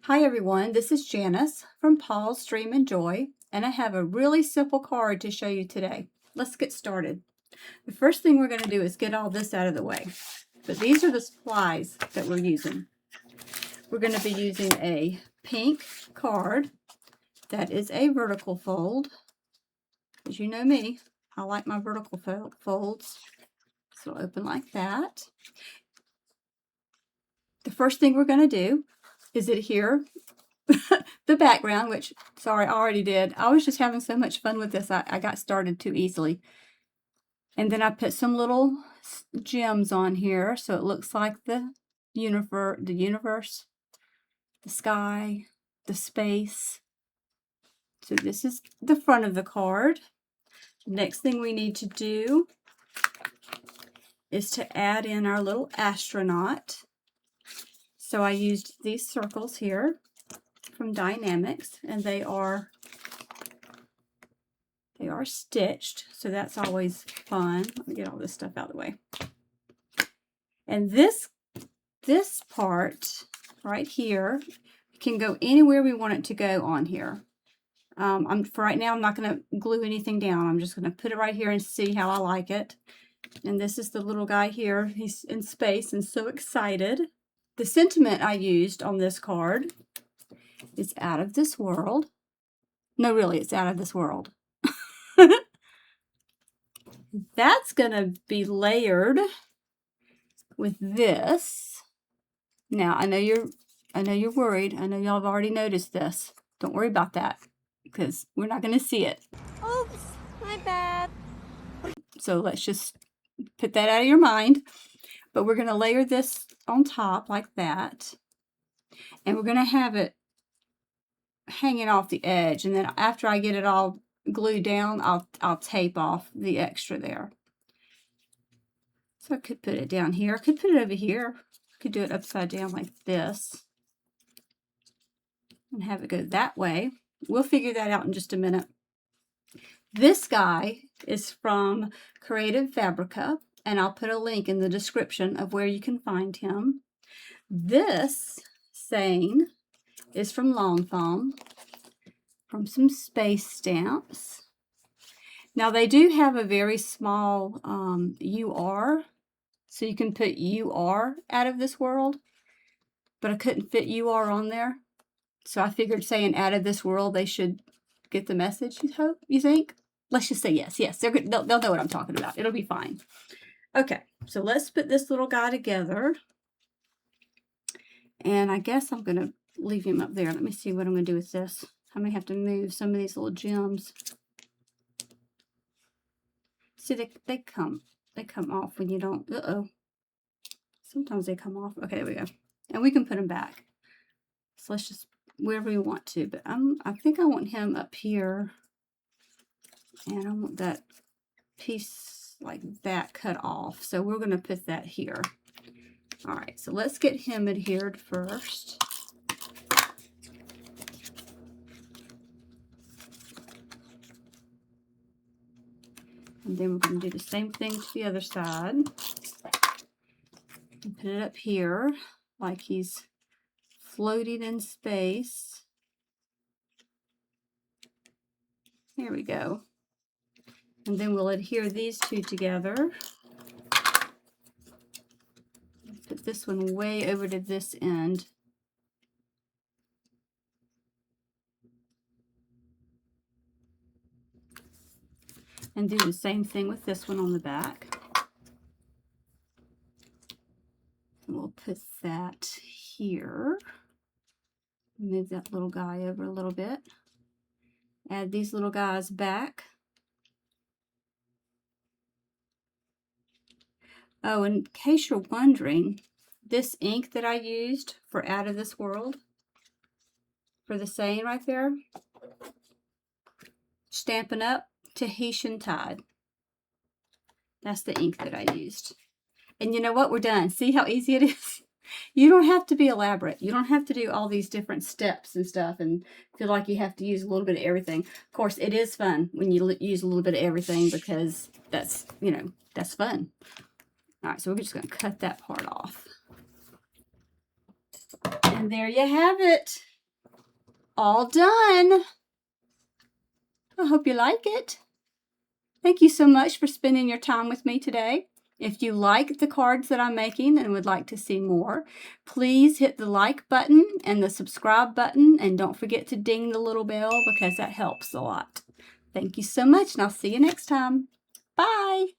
Hi everyone, this is Janice from Paul's Dream and Joy, and I have a really simple card to show you today. Let's get started. The first thing we're going to do is get all this out of the way. But these are the supplies that we're using. We're going to be using a pink card that is a vertical fold. As you know me, I like my vertical folds. So it'll open like that. The first thing we're going to do is adhere the background, which, sorry, I already did. I was just having so much fun with this, I got started too easily. And then I put some little gems on here so it looks like the universe, the sky, the space. So this is the front of the card. Next thing we need to do is to add in our little astronaut. So I used these circles here from Dynamics, and they are stitched, so that's always fun. Let me get all this stuff out of the way. And this part right here can go anywhere we want it to go on here. For right now, I'm not going to glue anything down. I'm just going to put it right here and see how I like it. And this is the little guy here. He's in space and so excited. The sentiment I used on this card is out of this world. No, really, it's out of this world. That's going to be layered with this. Now, I know you're worried. I know y'all have already noticed this. Don't worry about that because we're not going to see it. Oops, my bad. So let's just put that out of your mind. But we're going to layer this on top like that. And we're going to have it hanging off the edge. And then after I get it all glued down, I'll tape off the extra there. So I could put it down here. I could put it over here. I could do it upside down like this and have it go that way. We'll figure that out in just a minute. This guy is from Creative Fabrica, and I'll put a link in the description of where you can find him. This saying is from Lawn Foam, from some space stamps. Now they do have a very small UR, so you can put UR out of this world, but I couldn't fit UR on there. So I figured saying out of this world, they should get the message, you think? Let's just say yes. Yes, they'll know what I'm talking about. It'll be fine. Okay, so let's put this little guy together. And I guess I'm going to leave him up there. Let me see what I'm going to do with this. I may have to move some of these little gems. See, they come off when you don't. Uh-oh. Sometimes they come off. Okay, there we go. And we can put them back. So let's just wherever we want to. But I think I want him up here. And I want that piece like that cut off. So we're going to put that here. All right, so let's get him adhered first. And then we're going to do the same thing to the other side. And put it up here like he's floating in space. There we go. And then we'll adhere these two together. Put this one way over to this end. And do the same thing with this one on the back. And we'll put that here. Move that little guy over a little bit. Add these little guys back. Oh, in case you're wondering, this ink that I used for Out of This World, for the saying right there, Stampin' Up, Tahitian Tide. That's the ink that I used. And you know what? We're done. See how easy it is? You don't have to be elaborate. You don't have to do all these different steps and stuff and feel like you have to use a little bit of everything. Of course, it is fun when you use a little bit of everything because that's, that's fun. All right, so we're just going to cut that part off. And there you have it. all done. I hope you like it. Thank you so much for spending your time with me today. If you like the cards that I'm making and would like to see more, please hit the like button and the subscribe button, and don't forget to ding the little bell because that helps a lot. Thank you so much, and I'll see you next time. Bye.